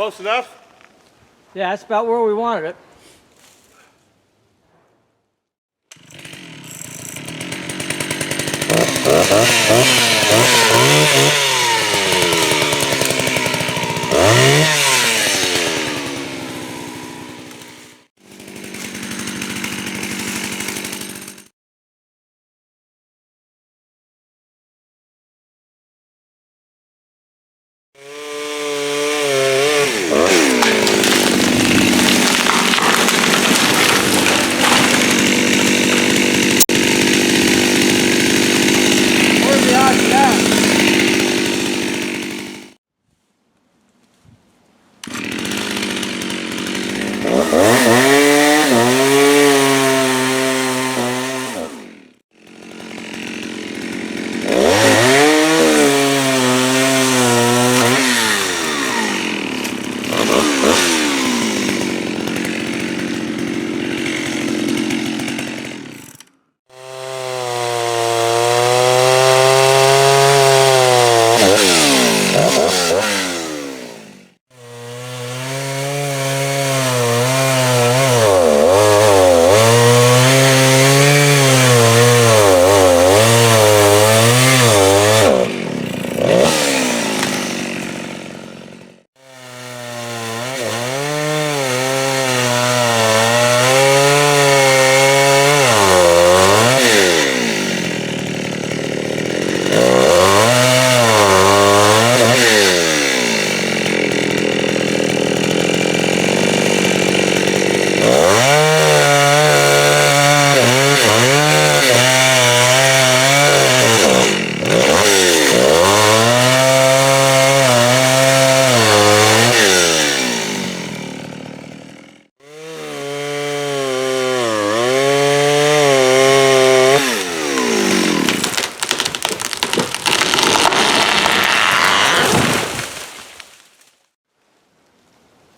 close enough? Yeah, that's about where we wanted it.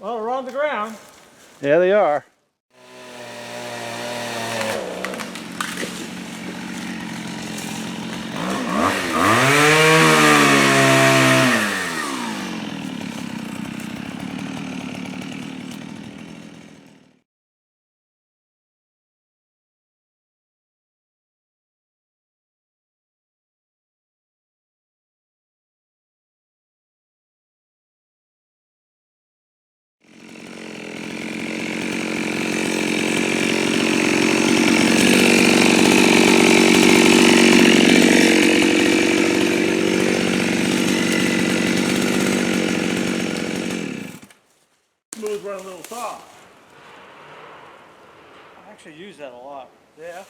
Well, we're on the ground. Yeah, they are. Smooth run a little soft. I actually use that a lot. Yeah.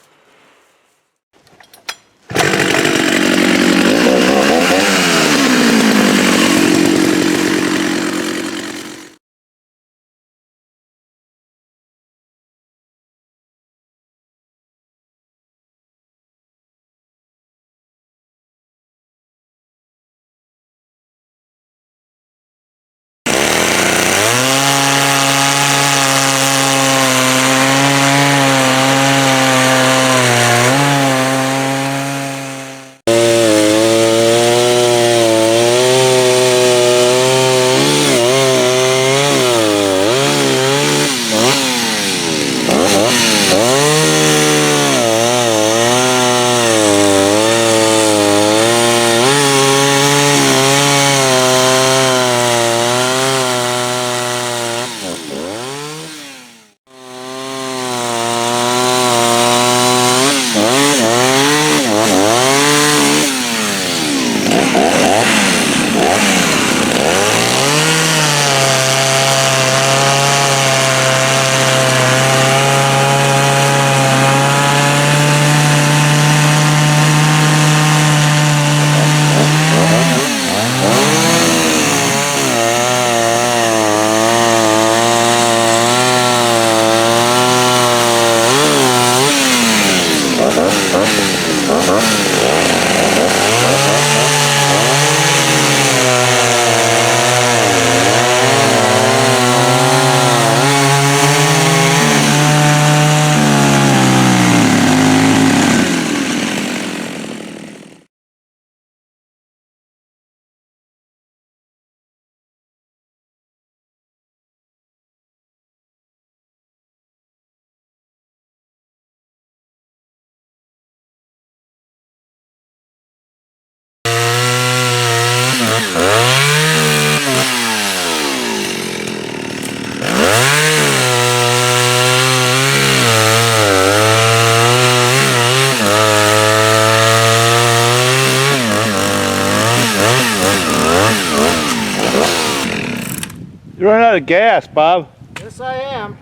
out of gas, Bob. Yes, I am.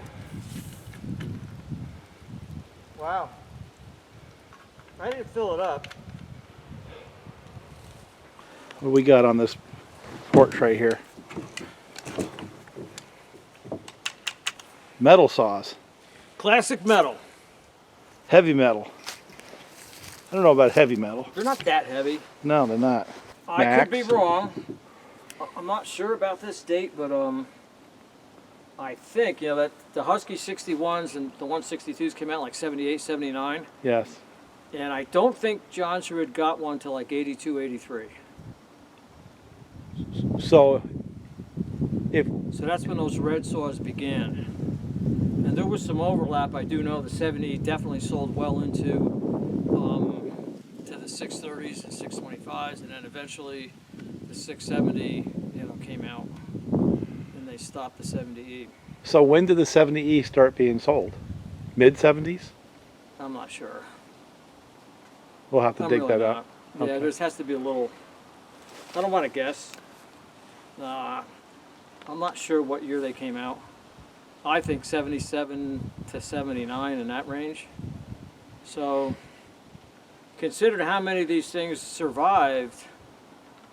Wow. I didn't fill it up. What do we got on this porch right here? Metal saws. Classic metal. Heavy metal. I don't know about heavy metal. They're not that heavy. No, they're not. I could be wrong. I'm not sure about this date, but I think, that the Husky 61s and the 162s came out like 78, 79. Yes. And I don't think Jonsered got one till like 82, 83. So So that's when those red saws began. And there was some overlap. I do know the 70 definitely sold well into to the 630s and 625s, and then eventually the 670, came out, and they stopped the 70E. So when did the 70E start being sold? Mid 70s? I'm not sure. We'll have to dig really that not. up. Yeah, Okay. there has to be a little. I don't want to guess. I'm not sure what year they came out. I think 77 to 79 in that range. So, considering how many of these things survived,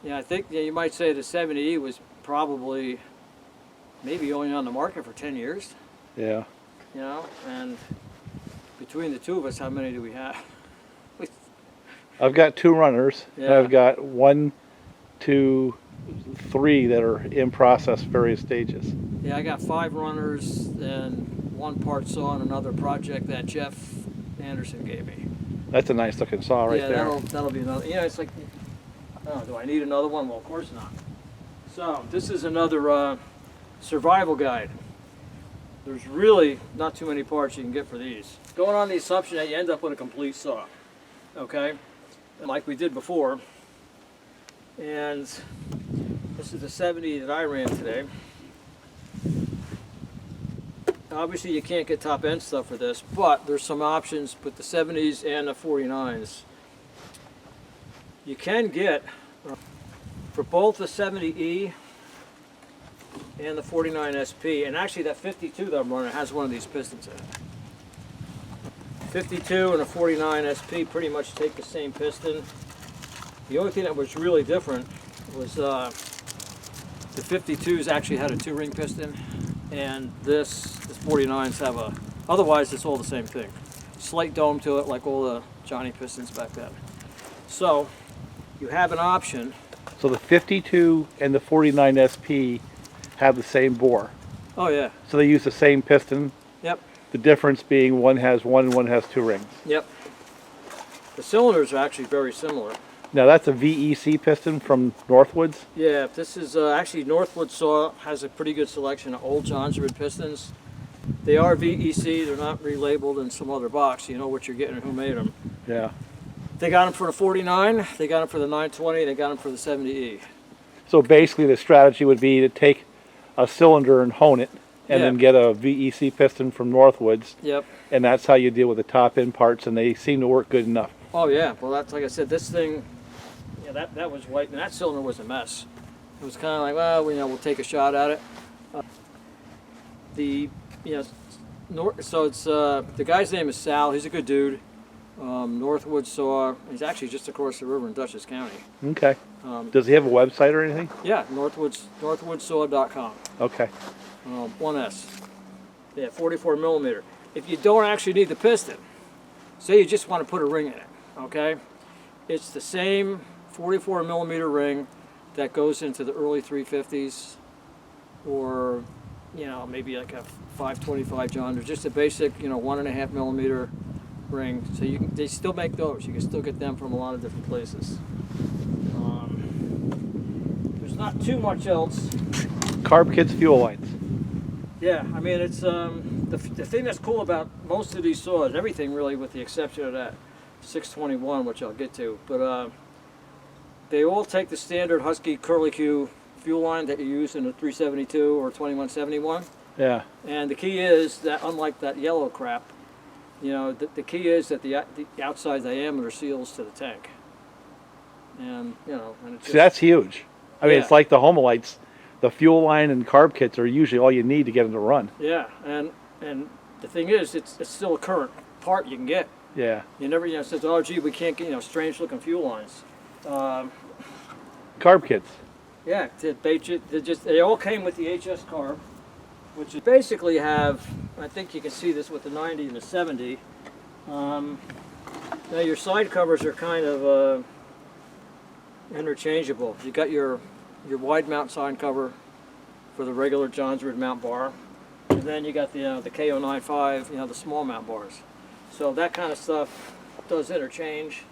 I think you might say the 70E was probably maybe only on the market for 10 years. Yeah. And between the two of us, how many do we have? I've got 2 runners. And Yeah. I've got 1, 2, 3 that are in process, various stages. Yeah, I got 5 runners and 1 part saw on another project that Jeff Anderson gave me. That's a nice looking saw right Yeah, there. that'll be another. It's like, oh, do I need another one? Well, of course not. So this is another survival guide. There's really not too many parts you can get for these. Going on the assumption that you end up with a complete saw, okay? Like we did before. And this is the 70 that I ran today. Obviously you can't get top end stuff for this, but there's some options with the 70s and the 49s. You can get, for both the 70E and the 49 SP, and actually that 52 that I'm running has one of these pistons in it. 52 and a 49 SP pretty much take the same piston. The only thing that was really different was the 52s actually had a 2-ring piston, and this 49s have a, otherwise it's all the same thing. Slight dome to it like all the Johnny pistons back then. So you have an option. So the 52 and the 49 SP have the same bore. Oh yeah. So they use the same piston. Yep. The difference being one has 1 and one has 2 rings. Yep. The cylinders are actually very similar. Now that's a VEC piston from Northwoods. Yeah, this is actually Northwood saw has a pretty good selection of old Jonsered pistons. They are VEC, they're not relabeled in some other box. You know what you're getting and who made them. Yeah. They got them for the 49, they got them for the 920, they got them for the 70E. So basically the strategy would be to take a cylinder and hone it and then get a VEC piston from Northwoods. Yep. And that's how you deal with the top end parts, and they seem to work good enough. Oh yeah, well that's like I said, this thing, that was white, and that cylinder was a mess. It was kind of like, well, we'll take a shot at it. So it's the guy's name is Sal. He's a good dude. Northwood saw. He's actually just across the river in Dutchess County. Okay. Does he have a website or anything? Yeah, northwoodsaw.com. Okay. 1S. Yeah, 44 millimeter. If you don't actually need the piston, say you just want to put a ring in it, okay? It's the same 44 millimeter ring that goes into the early 350s, or maybe like a 525 John, or just a basic 1.5 millimeter ring. So they still make those. You can still get them from a lot of different places. There's not too much else. Carb Kids fuel lines. Yeah, I mean it's the thing that's cool about most of these saws, everything really, with the exception of that 621, which I'll get to, but they all take the standard Husky curlicue fuel line that you use in a 372 or 2171. Yeah. And the key is that, unlike that yellow crap, the key is that the outside diameter seals to the tank. And and it's See, that's huge. I mean, it's like the Homelites. the fuel line and carb kits are usually all you need to get them to run. Yeah, and the thing is, it's still a current part you can get. Yeah. You never, it says, oh gee, we can't get, strange looking fuel lines. Carb kits. Yeah, they all came with the HS carb, which is basically have, I think you can see this with the 90 and the 70. Now your side covers are kind of interchangeable. You got your wide mount side cover for the regular Jonsered mount bar, and then you got the KO95, the small mount bars. So that kind of stuff does interchange.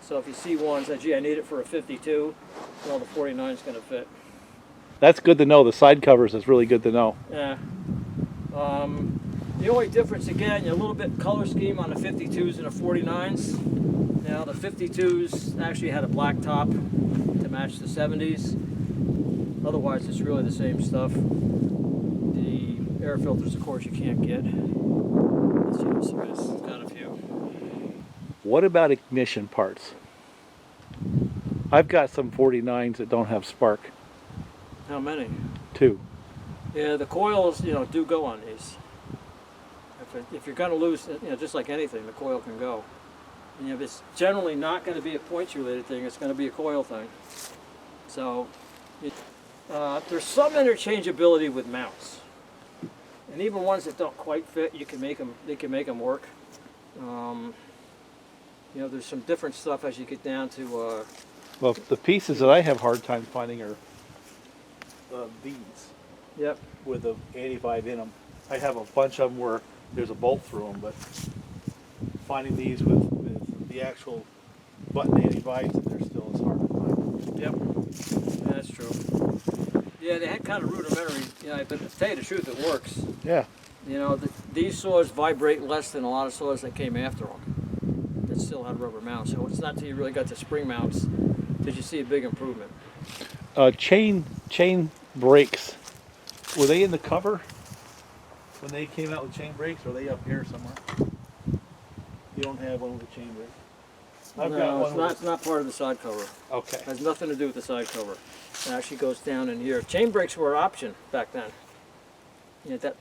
So if you see one says, gee, I need it for a 52, well, the 49 is going to fit. That's good to know. The side covers is really good to know. Yeah. The only difference, again, a little bit color scheme on the 52s and the 49s. Now the 52s actually had a black top to match the 70s. Otherwise, it's really the same stuff. The air filters, of course, you can't get. Let's see what some is. It's got a few. What about ignition parts? I've got some 49s that don't have spark. How many? 2. Yeah, the coils, do go on these. If you're going to lose, just like anything, the coil can go. And if it's generally not going to be a points related thing, it's going to be a coil thing. So there's some interchangeability with mounts, and even ones that don't quite fit, you can make them. They can make them work. There's some different stuff as you get down to. Well, the pieces that I have hard time finding are these. Yep. With the 85 in them. I have a bunch of them where there's a bolt through them, but finding these with the actual button 85s, they're still as hard to find. Yep. Yeah, that's true. Yeah, they had kind of rudimentary. But to tell you the truth, it works. Yeah. These saws vibrate less than a lot of saws that came after them. That still had rubber mounts. So it's not till you really got the spring mounts did you see a big improvement. Chain brakes. Were they in the cover when they came out with chain brakes, or are they up here somewhere? You don't have one with a chain brake. I've got one. It's not part of the side cover. Okay. It has nothing to do with the side cover. It actually goes down in here. Chain brakes were an option back then.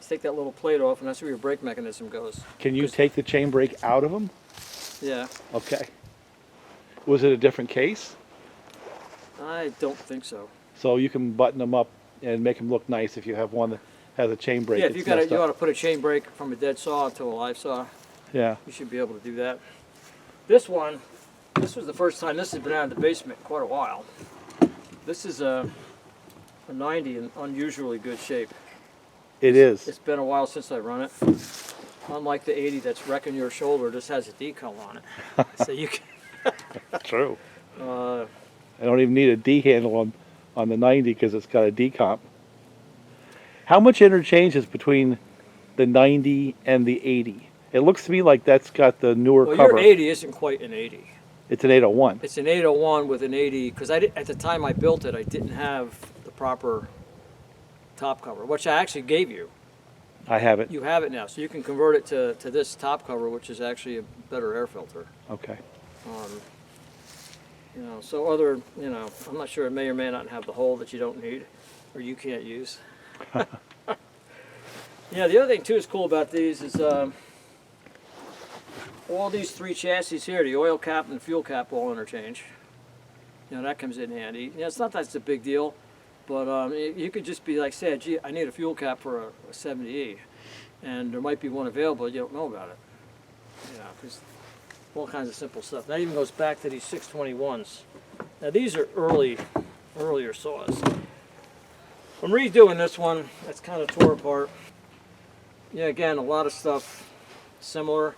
Take that little plate off, and that's where your brake mechanism goes. Can you take the chain brake out of them? Yeah. Okay. Was it a different case? I don't think so. So you can button them up and make them look nice if you have one that has a chain brake. Yeah, if you ought to put a chain brake from a dead saw to a live saw. Yeah. You should be able to do that. This was the first time. This has been out of the basement quite a while. This is a 90 in unusually good shape. It is. It's been a while since I run it. Unlike the 80 that's wrecking your shoulder, this has a decal on it. So you can. True. I don't even need a D handle on the 90 because it's got a decomp. How much interchange is between the 90 and the 80? It looks to me like that's got the newer cover. Your 80 isn't quite an 80. It's an 801. It's an 801 with an 80, because at the time I built it, I didn't have the proper top cover, which I actually gave you. I have it. You have it now, so you can convert it to this top cover, which is actually a better air filter. Okay. So other, I'm not sure, it may or may not have the hole that you don't need, or you can't use. Yeah, the other thing too is cool about these is all these 3 chassis here, the oil cap and the fuel cap all interchange. That comes in handy. It's not that it's a big deal, but you could just be like, say, gee, I need a fuel cap for a 70E, and there might be one available, you don't know about it. Because all kinds of simple stuff. That even goes back to these 621s. Now these are earlier saws. I'm redoing this one. That's kind of tore apart. Yeah, again, a lot of stuff similar.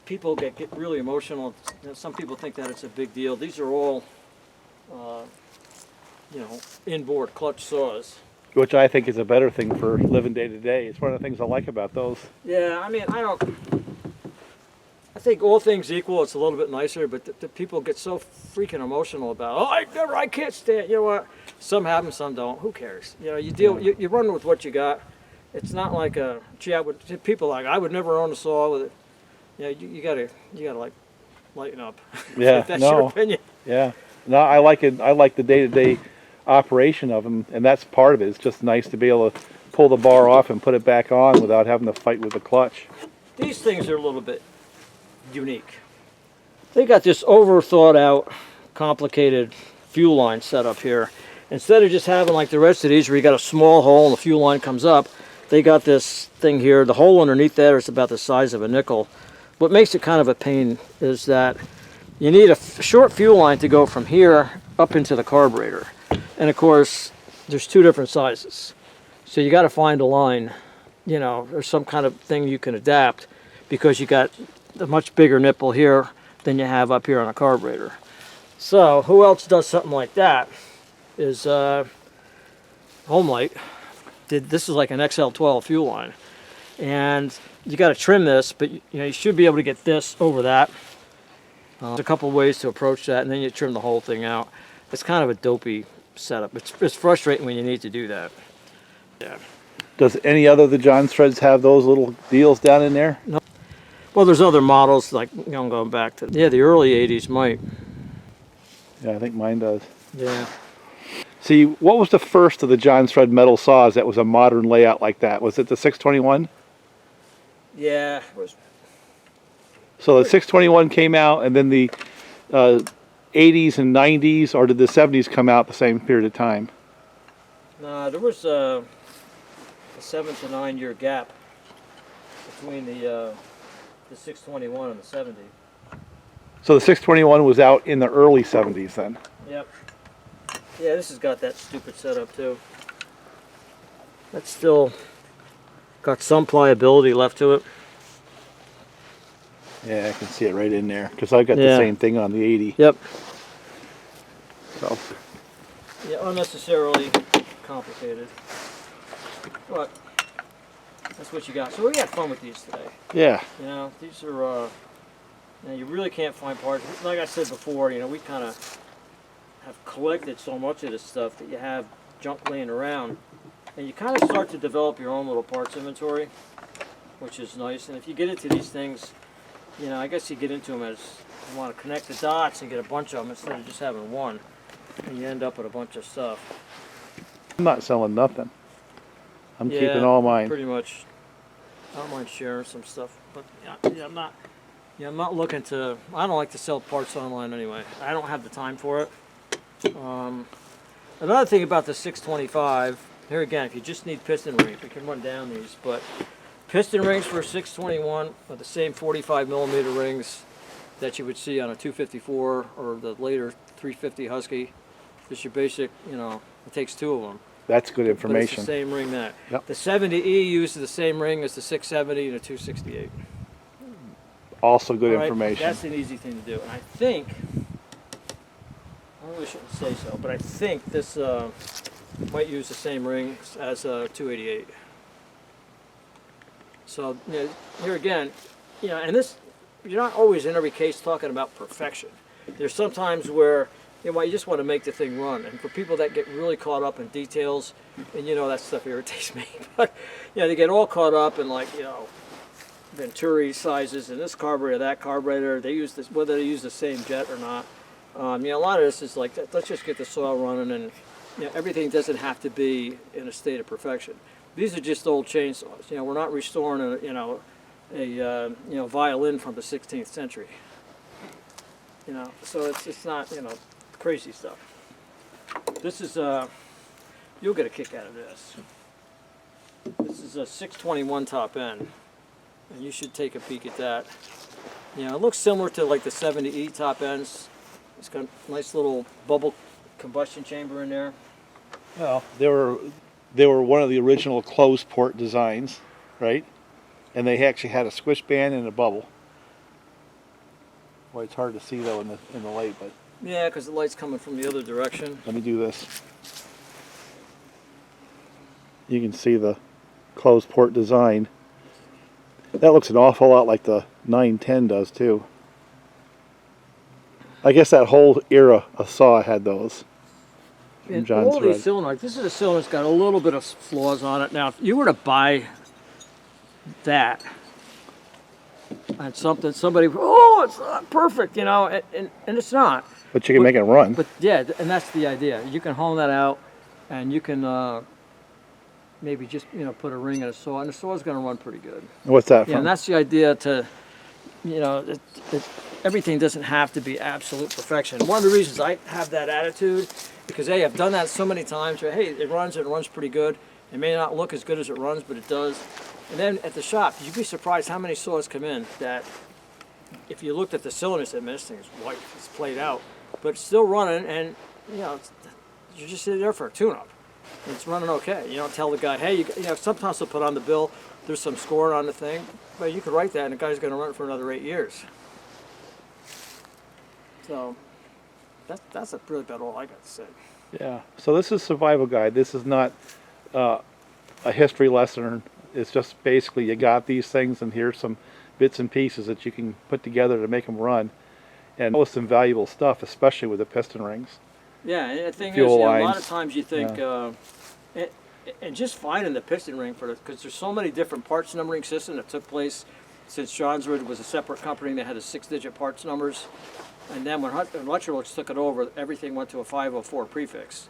People get really emotional. Some people think that it's a big deal. These are all, inboard clutch saws. Which I think is a better thing for living day to day. It's one of the things I like about those. Yeah, I think all things equal, it's a little bit nicer, but the people get so freaking emotional about, I can't stand, you know what? Some have them, some don't. Who cares? You run with what you got. It's not like people like, I would never own a saw with it. You gotta like lighten up. Yeah, if that's your opinion. Yeah. No, I like it. I like the day-to-day operation of them, and that's part of it. It's just nice to be able to pull the bar off and put it back on without having to fight with the clutch. These things are a little bit unique. They got this over thought out, complicated fuel line set up here. Instead of just having like the rest of these where you got a small hole and the fuel line comes up, they got this thing here. The hole underneath there is about the size of a nickel. What makes it kind of a pain is that you need a short fuel line to go from here up into the carburetor. And of course, there's two different sizes. So you got to find a line, you know, or some kind of thing you can adapt, because you got a much bigger nipple here than you have up here on a carburetor. So who else does something like that is Homelite. This is like an XL12 fuel line, and you got to trim this, but you know, you should be able to get this over that. There's a couple ways to approach that, and then you trim the whole thing out. It's kind of a dopey setup. It's frustrating when you need to do that. Yeah. Does any other of the Jonsereds have those little deals down in there? No. Well, there's other models, like, you know, going back to, yeah, the early 80s might. Yeah, I think mine does. Yeah. See, what was the first of the Jonsered metal saws that was a modern layout like that? Was it the 621? Yeah. It was. So the 621 came out, and then the 80s and 90s, or did the 70s come out the same period of time? Nah, there was a 7 to 9 year gap between the 621 and the 70. So the 621 was out in the early 70s then? Yep. Yeah, this has got that stupid setup too. That's still got some pliability left to it. Yeah, I can see it right in there, because I've got Yeah. the same thing on the 80. Yep. So. Yeah, unnecessarily complicated. But that's what you got. So we had fun with these today. Yeah. You know, these are, you know, you really can't find parts. Like I said before, you know, we kind of have collected so much of this stuff that you have junk laying around, and you kind of start to develop your own little parts inventory, which is nice. And if you get into these things, you know, I guess you get into them as you want to connect the dots and get a bunch of them instead of just having one, and you end up with a bunch of stuff. I'm not selling nothing. I'm Yeah, keeping all mine. Pretty much. I don't mind sharing some stuff, but yeah, I'm not. Yeah, I'm not looking to. I don't like to sell parts online anyway. I don't have the time for it. Another thing about the 625. Here again, if you just need piston rings, we can run down these. But piston rings for a 621 are the same 45 millimeter rings that you would see on a 254 or the later 350 Husky. Just your basic, you know, it takes two of them. That's good But information. it's the same ring that. Yep. The 70E uses the same ring as the 670 and the 268. Also good All right, information. That's an easy thing to do. And I think, I really shouldn't say so, but I think this might use the same ring as a 288. So, you know, here again, you know, and this, you're not always in every case talking about perfection. There's sometimes where, you know, you just want to make the thing run. And for people that get really caught up in details, and you know that stuff irritates me, but, you know, they get all caught up in, like, you know, Venturi sizes and this carburetor, that carburetor, they use this, whether they use the same jet or not. You know, a lot of this is like, let's just get the soil running, and you know, everything doesn't have to be in a state of perfection. These are just old chainsaws. You know, we're not restoring a violin from the 16th century. You know, so it's not, you know, crazy stuff. This is you'll get a kick out of this. This is a 621 top end, and you should take a peek at that. You know, it looks similar to like the 70E top ends. It's got a nice little bubble combustion chamber in there. Well, they were one of the original closed port designs, right? And they actually had a squish band and a bubble. Well, it's hard to see though in the light, but Yeah, because the light's coming from the other direction. let me do this. You can see the closed port design. That looks an awful lot like the 910 does too. I guess that whole era of saw had those. And From all these Jonsered. cylinders, this is a cylinder that's got a little bit of flaws on it. Now, if you were to buy that, and somebody, oh, it's not perfect, you know, and it's not. But you can make it run. But yeah, and that's the idea. You can hone that out, and you can maybe just, you know, put a ring in a saw, and the saw's going to run pretty good. What's that Yeah, from? and that's the idea to, you know, everything doesn't have to be absolute perfection. One of the reasons I have that attitude, because hey, I've done that so many times where, hey, it runs pretty good. It may not look as good as it runs, but it does. And then at the shop, you'd be surprised how many saws come in that if you looked at the cylinder and said, man, this thing is white, it's played out, but it's still running, and you know, you're just sitting there for a tune-up. And it's running okay. You don't tell the guy, hey, you know, sometimes they'll put on the bill, there's some score on the thing, but you could write that and the guy's going to run it for another 8 years. So that's really about all I got to say. Yeah. So this is survival guide. This is not a history lesson. It's just basically you got these things, and here's some bits and pieces that you can put together to make them run. And most invaluable stuff, especially with the piston rings. Yeah, and the thing is, Fuel you know, a lot lines. of times you think, and just finding the piston ring for it, because there's so many different parts numbering system that took place since Jonsered was a separate company that had the 6-digit parts numbers. And then when Electrolux took it over, everything went to a 504 prefix.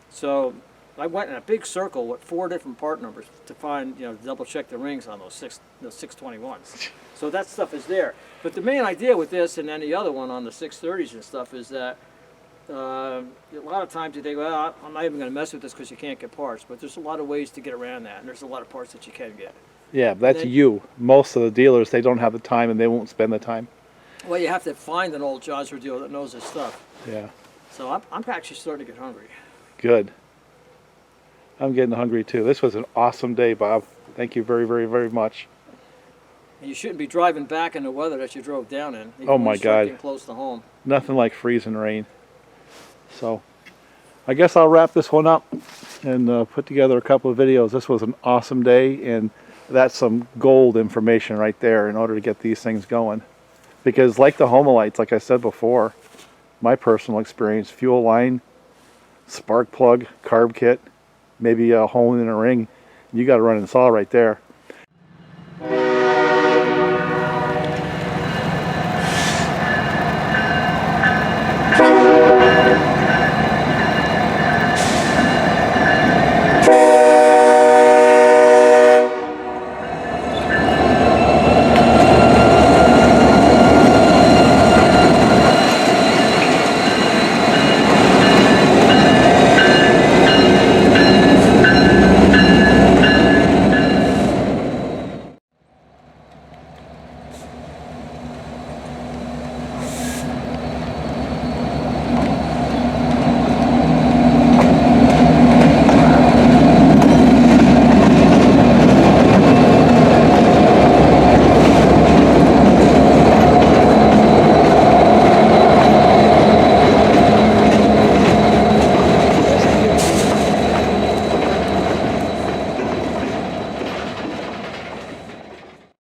So I went in a big circle with 4 different part numbers to find, you know, double check the rings on those 621s. So that stuff is there. But the main idea with this and then the other one on the 630s and stuff is that a lot of times you think, well, I'm not even going to mess with this because you can't get parts. But there's a lot of ways to get around that, and there's a lot of parts that you can get. Yeah, but that's Then- you. Most of the dealers, they don't have the time and they won't spend the time. Well, you have to find an old Jonsered dealer that knows his stuff. Yeah, So I'm actually starting to get hungry. good. I'm getting hungry too. This was an awesome day, Bob. Thank you very, very, very much. And you shouldn't be driving back in the weather that you drove down in. even Oh when my you start God. getting close to home. Nothing like freezing rain. So I guess I'll wrap this one up and put together a couple of videos. This was an awesome day, and that's some gold information right there in order to get these things going. Because like the Homelites, like I said before, my personal experience, fuel line, spark plug, carb kit, maybe a hole in a ring, you got to run and saw right there.